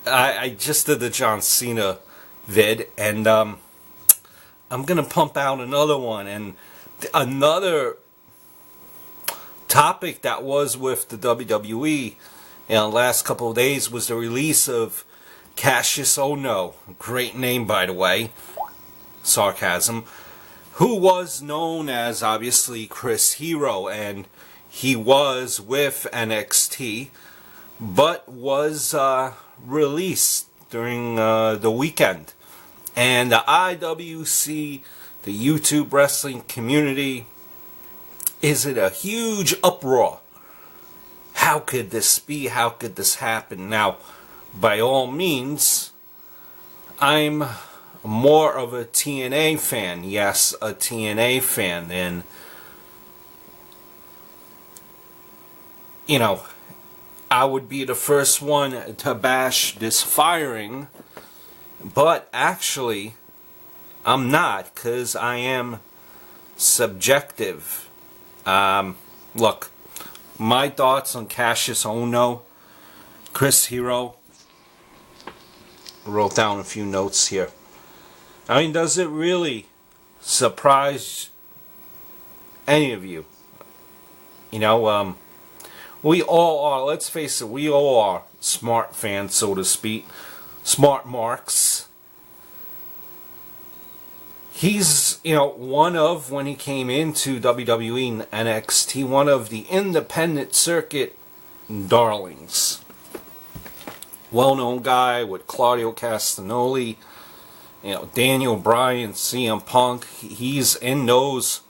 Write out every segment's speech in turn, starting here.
I just did the John Cena vid, and I'm gonna pump out another one, and another topic that was with the WWE in the last couple of days was the release of KASSIUS OHNO, great name by the way, sarcasm, who was known as obviously Chris Hero, and he was with NXT, but was released during the weekend. And the IWC, the YouTube wrestling community, is in a huge uproar. How could this be? How could this happen? Now, by all means, I'm more of a TNA fan. Yes, a TNA fan. And, you know, I would be the first one to bash this firing. But actually, I'm not, because I am subjective. Look, my thoughts on KASSIUS OHNO, Chris Hero, wrote down a few notes here. I mean, does it really surprise any of you? You know, we all are, let's face it, we all are smart fans, so to speak. Smart marks. He's, you know, one of, when he came into WWE and NXT, one of the independent circuit darlings. Well-known guy with Claudio Castagnoli, you know, Daniel Bryan, CM Punk. He's in those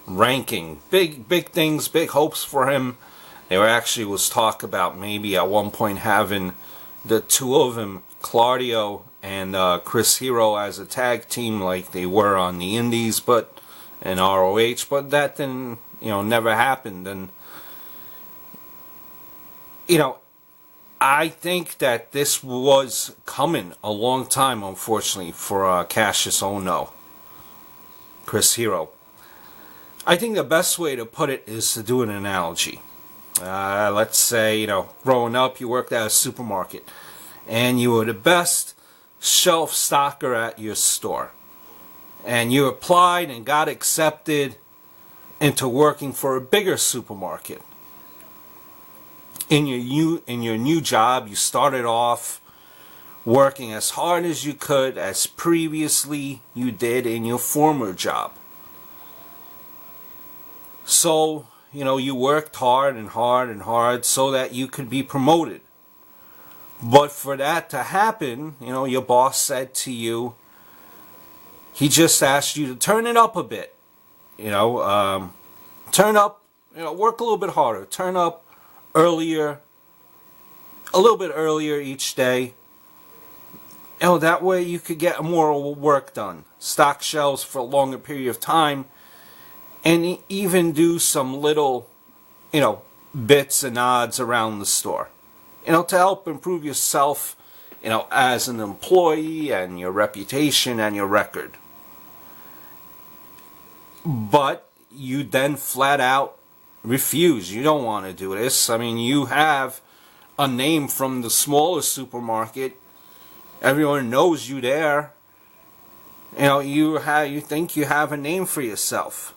ranking. Big things, big hopes for him. There actually was talk about maybe at one point having the two of them, Claudio and Chris Hero, as a tag team like they were on the Indies, but in ROH, but that didn't, you know, never happened. And, you know, I think that this was coming a long time, unfortunately, for KASSIUS OHNO, Chris Hero. I think the best way to put it is to do an analogy. Let's say, you know, growing up, you worked at a supermarket, and you were the best shelf stocker at your store. And you applied and got accepted into working for a bigger supermarket. In your new job, you started off working as hard as you could, as previously you did in your former job. So, you know, you worked hard and hard and hard so that you could be promoted. But for that to happen, you know, your boss said to you, he just asked you to turn it up a bit. You know, turn up, you know, work a little bit harder. Turn up earlier, a little bit earlier each day. You know, that way you could get more work done. Stock shelves for a longer period of time. And even do some little, you know, bits and odds around the store. You know, to help improve yourself, you know, as an employee and your reputation and your record. But you then flat out refuse. You don't want to do this. I mean, you have a name from the smaller supermarket. Everyone knows you there. You know, you think you have a name for yourself.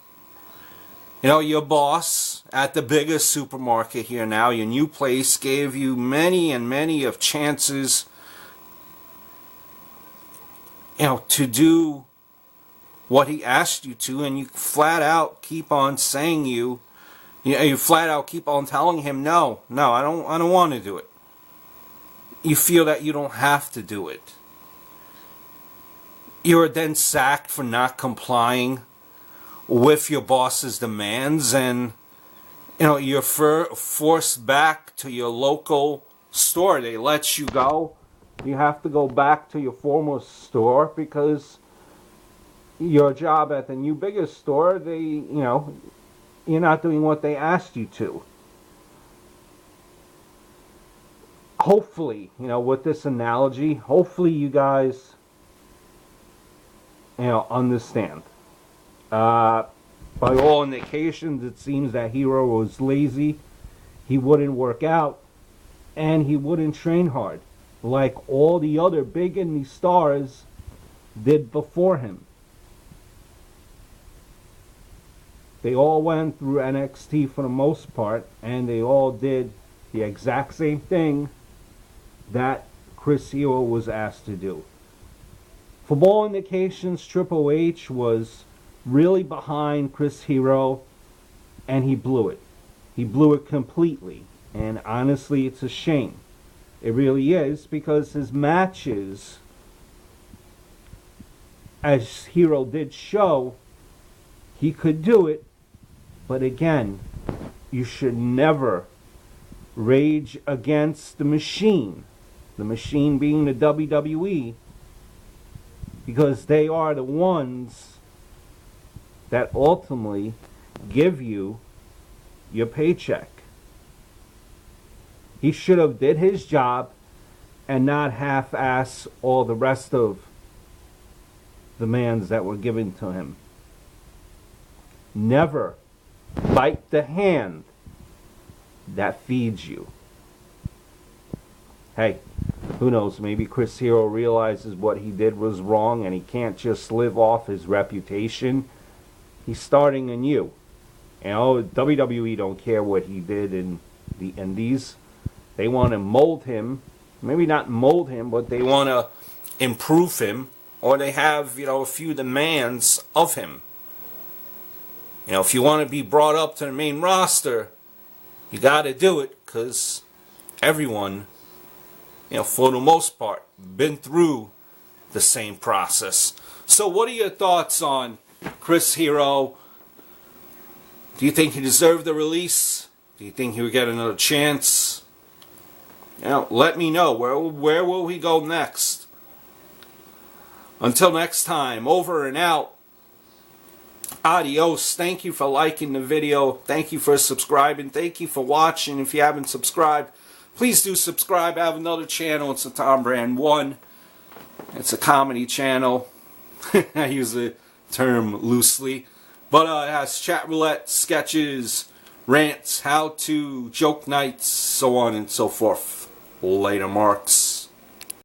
You know, your boss at the biggest supermarket here now, your new place, gave you many and many of chances, you know, to do what he asked you to, and you flat out keep on saying you flat out keep on telling him, no, I don't want to do it. You feel that you don't have to do it. You are then sacked for not complying with your boss's demands, and you know, you're forced back to your local store. They let you go. You have to go back to your former store because your job at the new biggest store, you're not doing what they asked you to. Hopefully, you know, with this analogy, hopefully you guys, you know, understand. By all indications, it seems that Hero was lazy. He wouldn't work out, and he wouldn't train hard. like all the other big indie stars did before him. They all went through NXT for the most part, and they all did the exact same thing that Chris Hero was asked to do. For all indications, Triple H was really behind Chris Hero, and he blew it. He blew it completely. And honestly, it's a shame. It really is, because his matches, as Hero did show, he could do it. But again, you should never rage against the machine being the WWE, because they are the ones that ultimately give you your paycheck. He should have did his job and not half-ass all the rest of the demands that were given to him. Never bite the hand that feeds you. Hey, who knows, maybe Chris Hero realizes what he did was wrong and he can't just live off his reputation. He's starting anew. You know, WWE don't care what he did in the indies. They want to mold him. Maybe not mold him, but they want to improve him. Or they have, a few demands of him. If you want to be brought up to the main roster, you got to do it, because everyone, for the most part, been through the same process. So what are your thoughts on Chris Hero? Do you think he deserved the release? Do you think he would get another chance? Let me know. Where will he go next? Until next time, over and out. Adios. Thank you for liking the video. Thank you for subscribing. Thank you for watching. If you haven't subscribed, please do subscribe. I have another channel. It's a Tom Brand 1. It's a comedy channel. I use the term loosely. But it has chat roulette, sketches, rants, how-to, joke nights, so on and so forth. Later, marks.